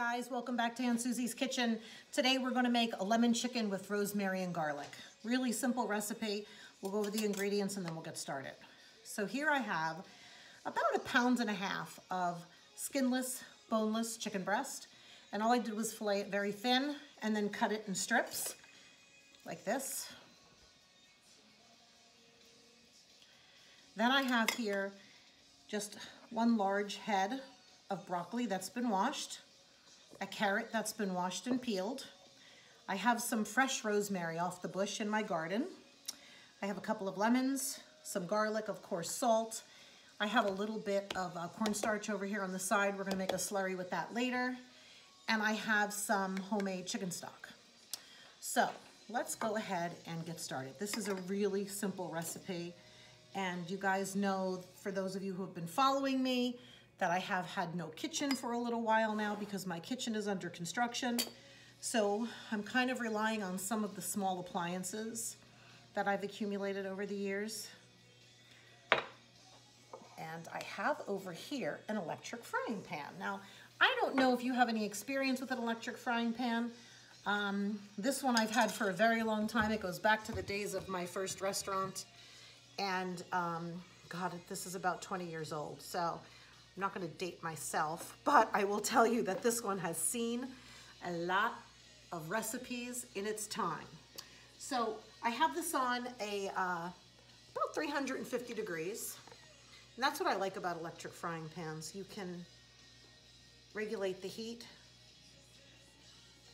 guys, welcome back to Aunt Susie's Kitchen. Today we're going to make a lemon chicken with rosemary and garlic. Really simple recipe. We'll go over the ingredients and then we'll get started. So here I have about 1.5 pounds of skinless, boneless chicken breast. And all I did was fillet it very thin and then cut it in strips like this. Then I have here just 1 large head of broccoli that's been washed, a carrot that's been washed and peeled. I have some fresh rosemary off the bush in my garden. I have a couple of lemons, some garlic, of course, salt. I have a little bit of cornstarch over here on the side. We're gonna make a slurry with that later. And I have some homemade chicken stock. So let's go ahead and get started. This is a really simple recipe. And you guys know, for those of you who have been following me, that I have had no kitchen for a little while now because my kitchen is under construction. So I'm kind of relying on some of the small appliances that I've accumulated over the years. And I have over here an electric frying pan. Now, I don't know if you have any experience with an electric frying pan. This one I've had for a very long time. It goes back to the days of my first restaurant. And God, this is about 20 years old. So I'm not going to date myself, but I will tell you that this one has seen a lot of recipes in its time. So I have this on about 350 degrees. And that's what I like about electric frying pans. You can regulate the heat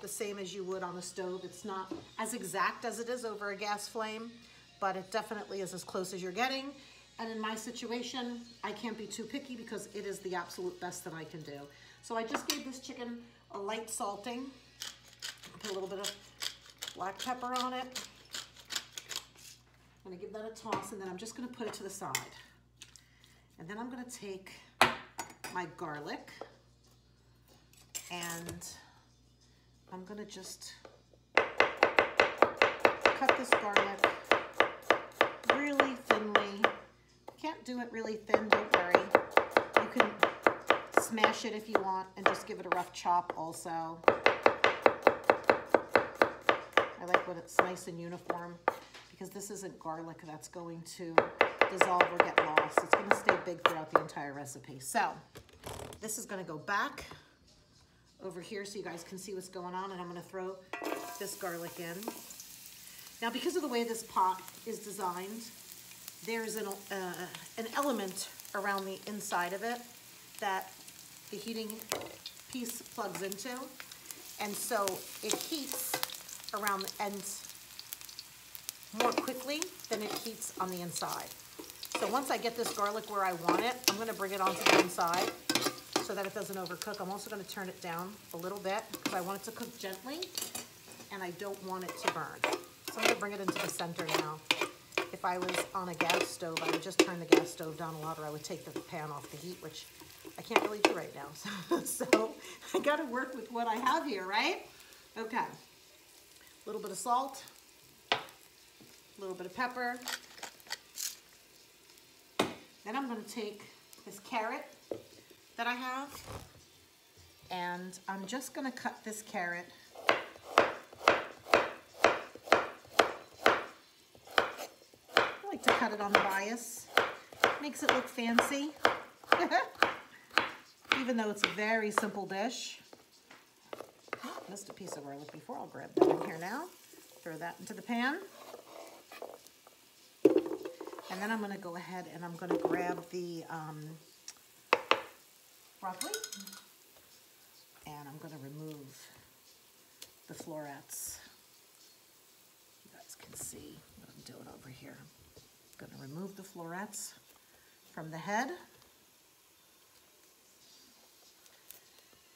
the same as you would on a stove. It's not as exact as it is over a gas flame, but it definitely is as close as you're getting. And in my situation, I can't be too picky because it is the absolute best that I can do. So I just gave this chicken a light salting. Put a little bit of black pepper on it. I'm gonna give that a toss, and then I'm just gonna put it to the side. And then I'm gonna take my garlic, and I'm gonna just cut this garlic really thinly. Can't do it really thin, don't worry. You can smash it if you want and just give it a rough chop also. I like when it's nice and uniform because this isn't garlic that's going to dissolve or get lost. It's gonna stay big throughout the entire recipe. So this is gonna go back over here so you guys can see what's going on, and I'm gonna throw this garlic in. Now, because of the way this pot is designed, there's an element around the inside of it that the heating piece plugs into. And so it heats around the ends more quickly than it heats on the inside. So once I get this garlic where I want it, I'm gonna bring it onto the inside so that it doesn't overcook. I'm also gonna turn it down a little bit because I want it to cook gently and I don't want it to burn. So I'm gonna bring it into the center now. If I was on a gas stove, I would just turn the gas stove down a lot, or I would take the pan off the heat, which I can't really do right now. So I gotta work with what I have here, right? Okay, a little bit of salt, a little bit of pepper. Then I'm gonna take this carrot that I have, and I'm just gonna cut this carrot to cut it on the bias. Makes it look fancy. Even though it's a very simple dish. Missed a piece of garlic before. I'll grab that in here now. Throw that into the pan. And then I'm going to go ahead and I'm going to grab the broccoli. And I'm going to remove the florets. You guys can see what I'm doing over here. Going to remove the florets from the head.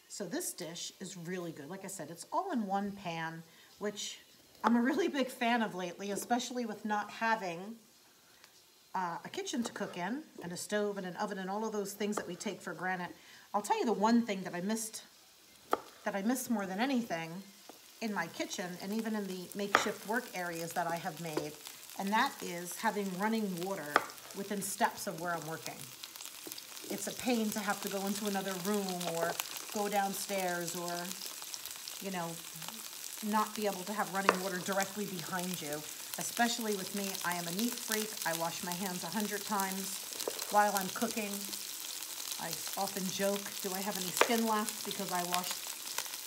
So this dish is really good. Like I said, it's all in one pan, which I'm a really big fan of lately, especially with not having a kitchen to cook in, and a stove and an oven and all of those things that we take for granted. I'll tell you the one thing that I miss more than anything in my kitchen, and even in the makeshift work areas that I have made, and that is having running water within steps of where I'm working. It's a pain to have to go into another room or go downstairs or, you know, not be able to have running water directly behind you. Especially with me, I am a neat freak. I wash my hands 100 times while I'm cooking. I often joke, do I have any skin left? Because I washed,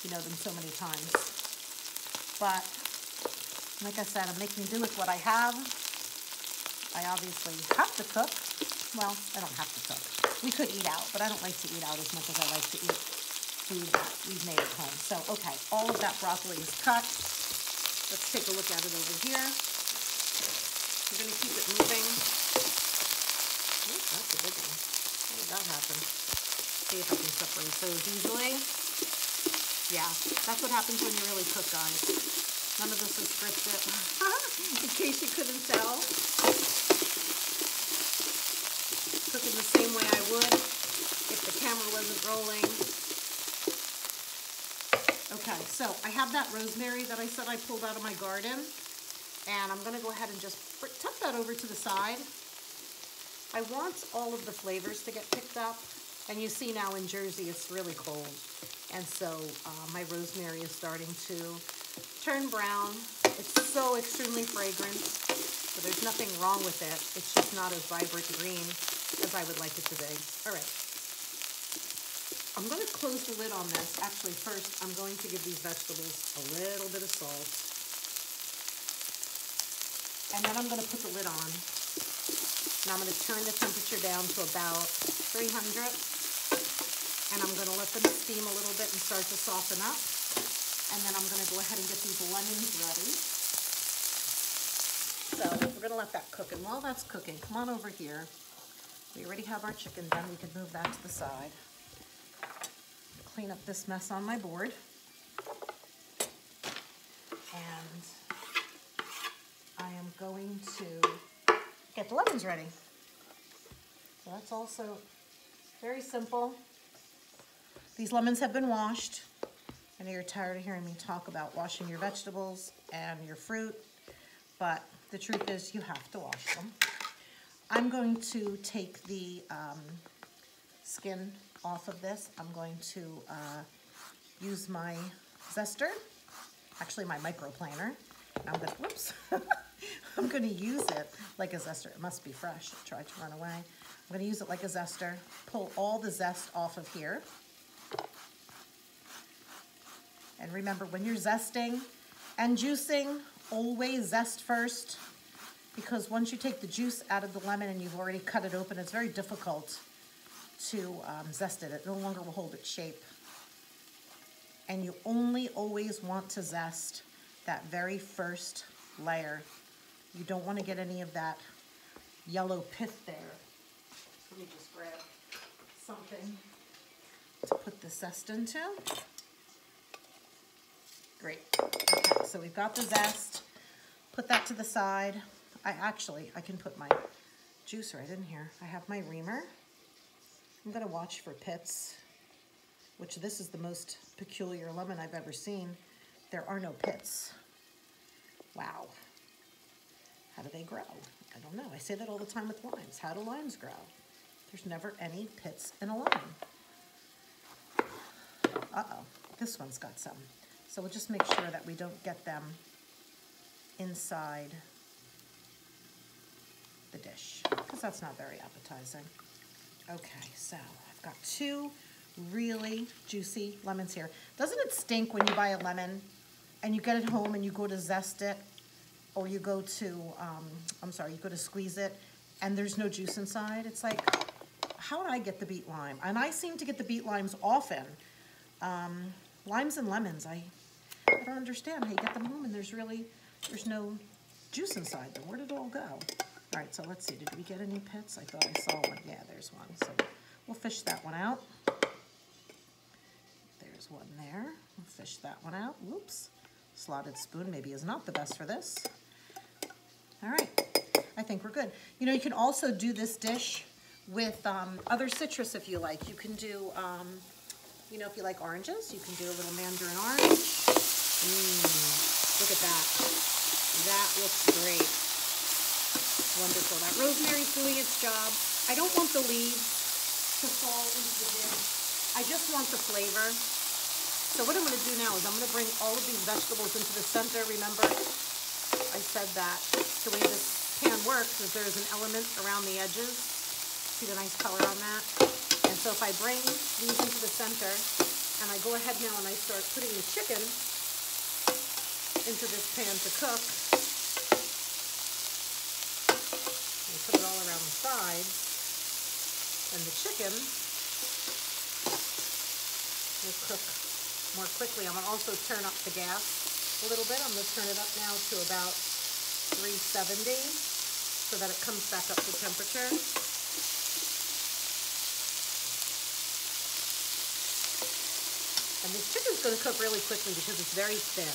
you know, them so many times. But, like I said, I'm making do with what I have. I obviously have to cook. Well, I don't have to cook. We could eat out, but I don't like to eat out as much as I like to eat food that we've made at home. So, okay, all of that broccoli is cut. Let's take a look at it over here. We're going to keep it moving. Ooh, that's a big one. How did that happen? See if I can separate those easily. Yeah, that's what happens when you really cook, guys. None of this is scripted. In case you couldn't tell. Cooking the same way I would if the camera wasn't rolling. Okay, so I have that rosemary that I said I pulled out of my garden. And I'm going to go ahead and just tuck that over to the side. I want all of the flavors to get picked up. And you see now in Jersey, it's really cold. And so my rosemary is starting to turn brown. It's so extremely fragrant. So there's nothing wrong with it. It's just not as vibrant green as I would like it to be. All right. I'm going to close the lid on this. Actually, first, I'm going to give these vegetables a little bit of salt. And then I'm going to put the lid on. And I'm going to turn the temperature down to about 300. And I'm going to let them steam a little bit and start to soften up. And then I'm going to go ahead and get these lemons ready. So we're going to let that cook. And while that's cooking, come on over here. We already have our chicken done. We can move that to the side. Clean up this mess on my board. And I am going to get the lemons ready. So that's also very simple. These lemons have been washed. I know you're tired of hearing me talk about washing your vegetables and your fruit, but the truth is you have to wash them. I'm going to take the skin off of this. I'm going to use my zester, actually my microplaner. I'm going to, whoops, I'm going to use it like a zester. It must be fresh. It tried to run away. I'm going to use it like a zester, pull all the zest off of here. And remember, when you're zesting and juicing, always zest first, because once you take the juice out of the lemon and you've already cut it open, it's very difficult to zest it. It no longer will hold its shape. And you only always want to zest that very first layer. You don't want to get any of that yellow pith there. Let me just grab something to put the zest into. Great. Okay, so we've got the zest. Put that to the side. I can put my juice right in here. I have my reamer. I'm going to watch for pits, which this is the most peculiar lemon I've ever seen. There are no pits. Wow. How do they grow? I don't know. I say that all the time with limes. How do limes grow? There's never any pits in a lime. Uh-oh. This one's got some. So we'll just make sure that we don't get them inside the dish, because that's not very appetizing. Okay, so I've got two really juicy lemons here. Doesn't it stink when you buy a lemon and you get it home and you go to zest it, or you go to, you go to squeeze it and there's no juice inside? It's like, how did I get the beet lime? And I seem to get the beet limes often. Limes and lemons, I don't understand how you get them home and there's no juice inside them. Where did it all go? All right, so let's see. Did we get any pits? I thought I saw one. Yeah, there's one. So we'll fish that one out. There's one there. We'll fish that one out. Whoops. Slotted spoon maybe is not the best for this. All right. I think we're good. You know, you can also do this dish with other citrus if you like. You can do, you know, if you like oranges, you can do a little mandarin orange. Look at that. That looks great. Wonderful. That rosemary's doing its job. I don't want the leaves to fall into the dish. I just want the flavor. So what I'm going to do now is I'm going to bring all of these vegetables into the center. Remember, I said that the way this pan works is there's an element around the edges. See the nice color on that? And so if I bring these into the center and I go ahead now and I start putting the chicken into this pan to cook, and put it all around the sides, and the chicken will cook more quickly. I'm going to also turn up the gas a little bit. I'm going to turn it up now to about 370 so that it comes back up to temperature. And this chicken's going to cook really quickly because it's very thin.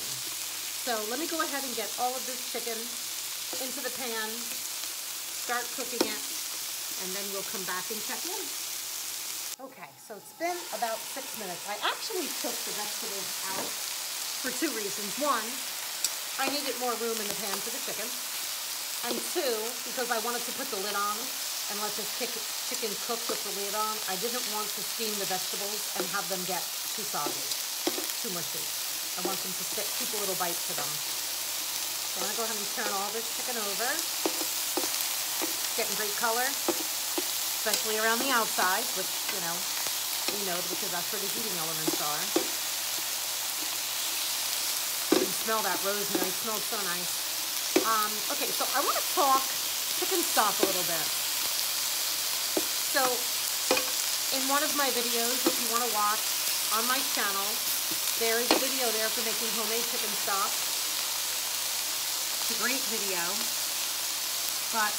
So let me go ahead and get all of this chicken into the pan, start cooking it, and then we'll come back and check in. Okay, so it's been about 6 minutes. I actually took the vegetables out for two reasons. One, I needed more room in the pan for the chicken. And two, because I wanted to put the lid on and let this chicken cook with the lid on. I didn't want to steam the vegetables and have them get too soggy, too mushy. I want them to keep a little bite to them. So I'm gonna go ahead and turn all this chicken over. It's getting great color, especially around the outside, which, you know, we know because that's where the heating elements are. You can smell that rosemary. It smells so nice. Okay, so I want to talk chicken stock a little bit. So in one of my videos, if you want to watch on my channel, there is a video there for making homemade chicken stock. It's a great video, but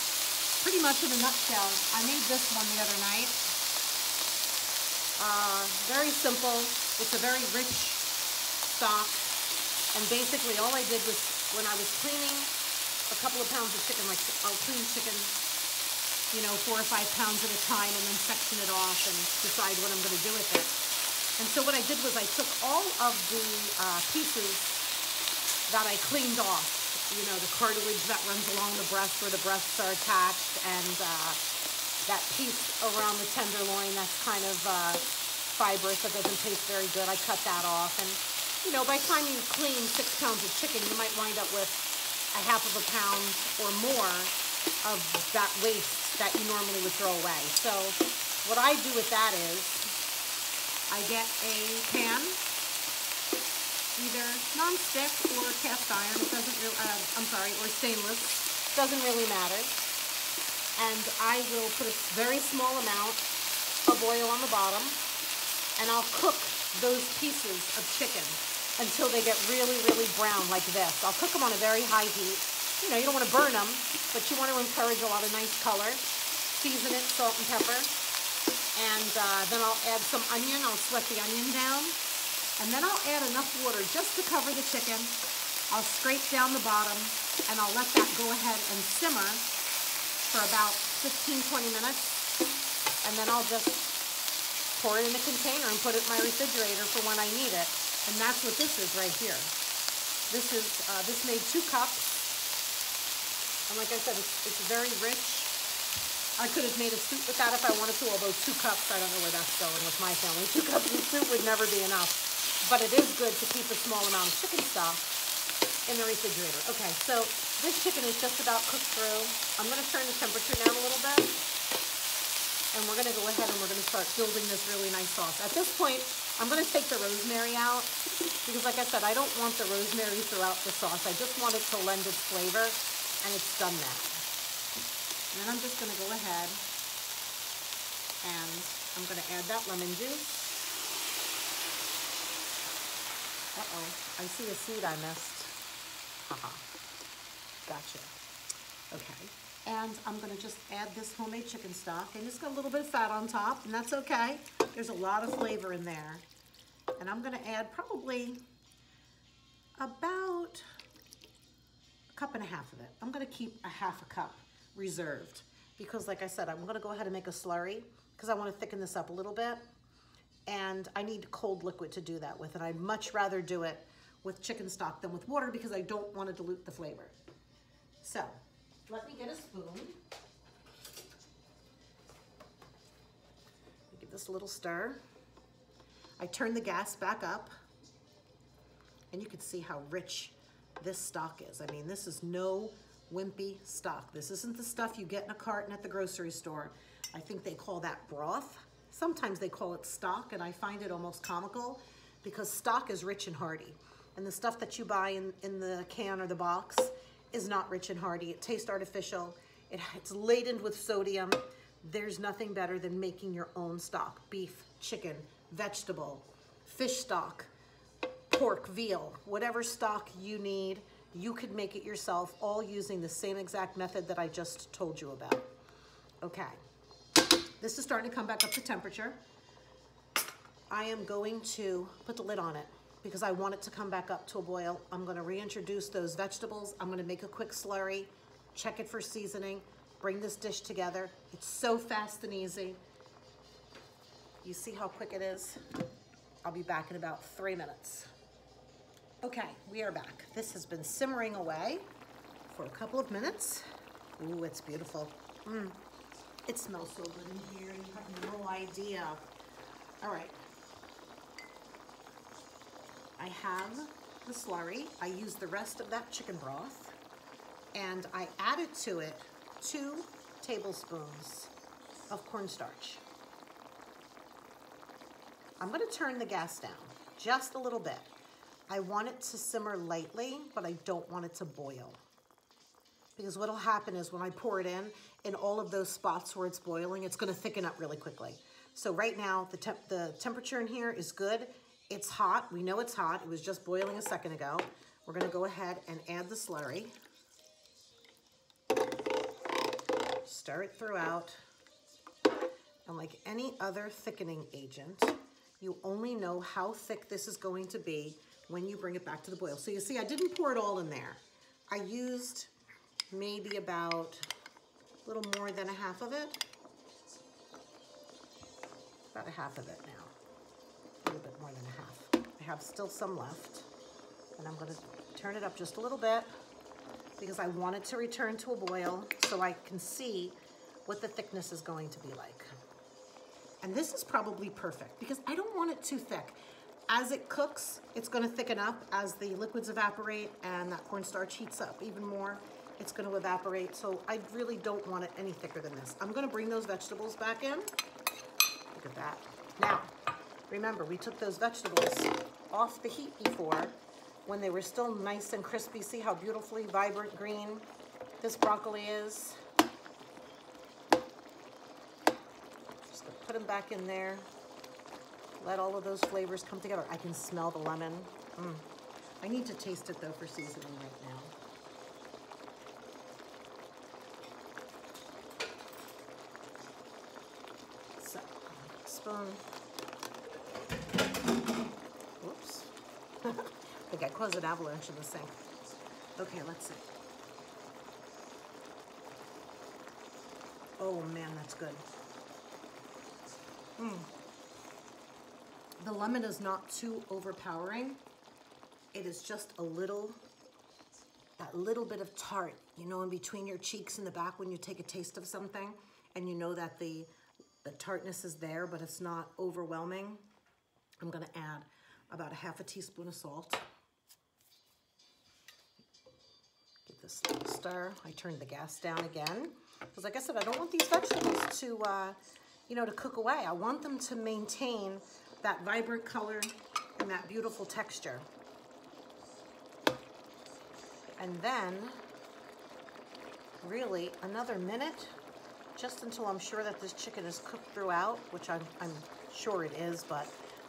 pretty much in a nutshell, I made this one the other night. Very simple. It's a very rich stock. And basically all I did was, when I was cleaning a couple of pounds of chicken, like I'll clean chicken, you know, 4 or 5 pounds at a time and then section it off and decide what I'm going to do with it. And so what I did was I took all of the pieces that I cleaned off, you know, the cartilage that runs along the breast where the breasts are attached, and that piece around the tenderloin that's kind of fibrous, that doesn't taste very good. I cut that off. And, you know, by the time you clean 6 pounds of chicken, you might wind up with a half of a pound or more of that waste that you normally would throw away. So what I do with that is I get a pan, either non-stick or cast iron, it doesn't really, or stainless, doesn't really matter. And I will put a very small amount of oil on the bottom, and I'll cook those pieces of chicken until they get really, really brown like this. I'll cook them on a very high heat. You know, you don't want to burn them, but you want to encourage a lot of nice color. Season it, salt and pepper. And then I'll add some onion. I'll sweat the onion down. And then I'll add enough water just to cover the chicken. I'll scrape down the bottom, and I'll let that go ahead and simmer for about 15-20 minutes. And then I'll just pour it in a container and put it in my refrigerator for when I need it. And that's what this is right here. This is, this made 2 cups. And like I said, it's very rich. I could have made a soup with that if I wanted to, although 2 cups, I don't know where that's going with my family. 2 cups of soup would never be enough. But it is good to keep a small amount of chicken stock in the refrigerator. Okay, so this chicken is just about cooked through. I'm going to turn the temperature down a little bit. And we're going to go ahead and we're going to start building this really nice sauce. At this point, I'm going to take the rosemary out because, like I said, I don't want the rosemary throughout the sauce. I just want it to lend its flavor, and it's done now. And then I'm just going to go ahead and I'm going to add that lemon juice. Uh-oh, I see a seed I missed. Haha, gotcha. Okay. And I'm going to just add this homemade chicken stock. And it's got a little bit of fat on top, and that's okay. There's a lot of flavor in there. And I'm going to add probably about a cup and a half of it. I'm going to keep a half a cup reserved because, like I said, I'm going to go ahead and make a slurry because I want to thicken this up a little bit. And I need cold liquid to do that with. And I'd much rather do it with chicken stock than with water because I don't want to dilute the flavor. So let me get a spoon. Give this a little stir. I turned the gas back up, and you can see how rich this stock is. I mean, this is no wimpy stock. This isn't the stuff you get in a carton at the grocery store. I think they call that broth. Sometimes they call it stock, and I find it almost comical because stock is rich and hearty. And the stuff that you buy in the can or the box is not rich and hearty. It tastes artificial. It's laden with sodium. There's nothing better than making your own stock. Beef, chicken, vegetable, fish stock, pork, veal, whatever stock you need, you could make it yourself, all using the same exact method that I just told you about. Okay, this is starting to come back up to temperature. I am going to put the lid on it because I want it to come back up to a boil. I'm gonna reintroduce those vegetables. I'm gonna make a quick slurry, check it for seasoning, bring this dish together. It's so fast and easy. You see how quick it is? I'll be back in about 3 minutes. Okay, we are back. This has been simmering away for a couple of minutes. Ooh, it's beautiful. It smells so good in here. You have no idea. All right. I have the slurry. I used the rest of that chicken broth, and I added to it 2 tablespoons of cornstarch. I'm gonna turn the gas down just a little bit. I want it to simmer lightly, but I don't want it to boil. Because what'll happen is when I pour it in all of those spots where it's boiling, it's gonna thicken up really quickly. So right now, the temperature in here is good. It's hot, we know it's hot. It was just boiling a second ago. We're gonna go ahead and add the slurry. Stir it throughout. And like any other thickening agent, you only know how thick this is going to be when you bring it back to the boil. So you see, I didn't pour it all in there. I used maybe about a little more than a half of it. About a half of it now. A little bit more than a half. I have still some left. And I'm gonna turn it up just a little bit because I want it to return to a boil so I can see what the thickness is going to be like. And this is probably perfect because I don't want it too thick. As it cooks, it's gonna thicken up as the liquids evaporate and that cornstarch heats up even more. It's gonna evaporate, so I really don't want it any thicker than this. I'm gonna bring those vegetables back in. Look at that. Now, remember, we took those vegetables off the heat before when they were still nice and crispy. See how beautifully vibrant green this broccoli is? Just gonna put them back in there. Let all of those flavors come together. I can smell the lemon. I need to taste it though for seasoning right now. So, spoon. Whoops. I think I caused an avalanche in the sink. Okay, let's see. Oh man, that's good. The lemon is not too overpowering. It is just a little, that little bit of tart, you know, in between your cheeks and the back when you take a taste of something and you know that the tartness is there, but it's not overwhelming. I'm gonna add about a half a teaspoon of salt. Give this a little stir. I turned the gas down again. Because like I said, I don't want these vegetables to, you know, to cook away. I want them to maintain that vibrant color and that beautiful texture. And then, really, another minute, just until I'm sure that this chicken is cooked throughout, which I'm sure it is, but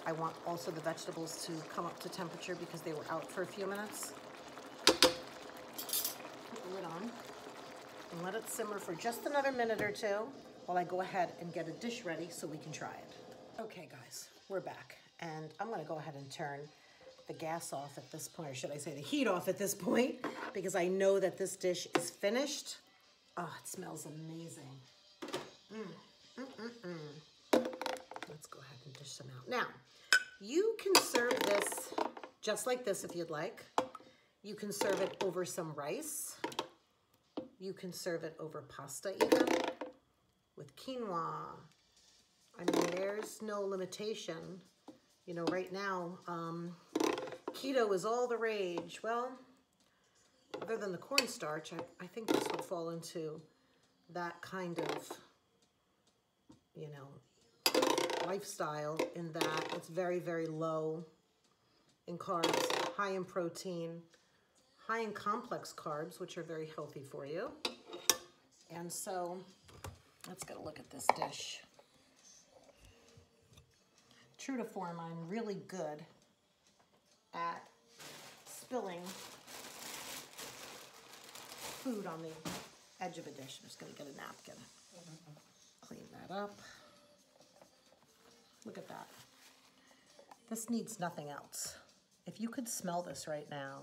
I want also the vegetables to come up to temperature because they were out for a few minutes. Put the lid on and let it simmer for just another minute or two while I go ahead and get a dish ready so we can try it. Okay guys, we're back, and I'm gonna go ahead and turn the gas off at this point, or should I say the heat off at this point, because I know that this dish is finished. Oh, it smells amazing. Let's go ahead and dish some out. Now, you can serve this just like this if you'd like. You can serve it over some rice. You can serve it over pasta even, with quinoa. I mean, there's no limitation You know, right now, keto is all the rage. Well, other than the cornstarch, I think this would fall into that kind of, you know, lifestyle, in that it's very, very low in carbs, high in protein, high in complex carbs, which are very healthy for you. And so let's get a look at this dish. True to form, I'm really good at spilling food on the edge of a dish. I'm just going to get a napkin, clean that up. Look at that. This needs nothing else. If you could smell this right now,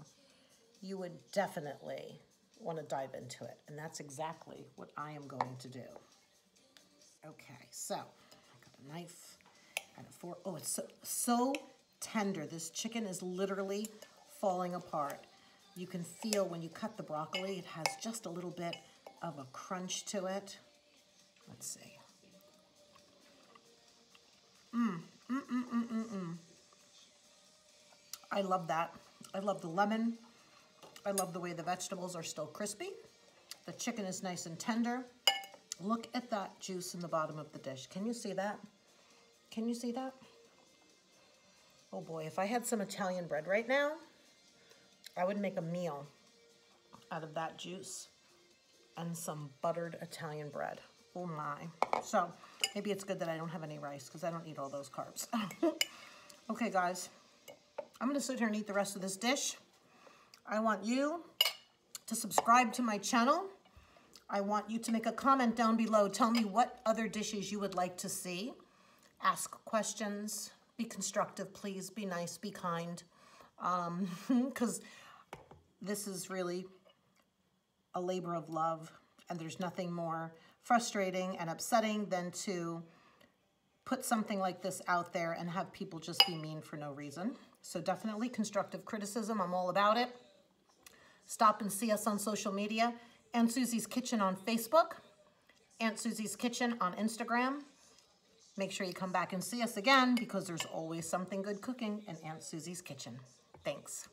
you would definitely want to dive into it. And that's exactly what I am going to do. Okay, so I got a knife and a fork. Oh, it's so tender. This chicken is literally falling apart. You can feel when you cut the broccoli, it has just a little bit of a crunch to it. Let's see. I love that. I love the lemon. I love the way the vegetables are still crispy. The chicken is nice and tender. Look at that juice in the bottom of the dish. Can you see that? Can you see that? Oh boy, if I had some Italian bread right now, I would make a meal out of that juice and some buttered Italian bread. Oh my. So maybe it's good that I don't have any rice because I don't eat all those carbs. Okay, guys, I'm gonna sit here and eat the rest of this dish. I want you to subscribe to my channel. I want you to make a comment down below. Tell me what other dishes you would like to see. Ask questions. Be constructive, please. Be nice, be kind. Because this is really a labor of love, and there's nothing more frustrating and upsetting than to put something like this out there and have people just be mean for no reason. So definitely constructive criticism. I'm all about it. Stop and see us on social media. Aunt Susie's Kitchen on Facebook. Aunt Susie's Kitchen on Instagram. Make sure you come back and see us again because there's always something good cooking in Aunt Susie's Kitchen. Thanks.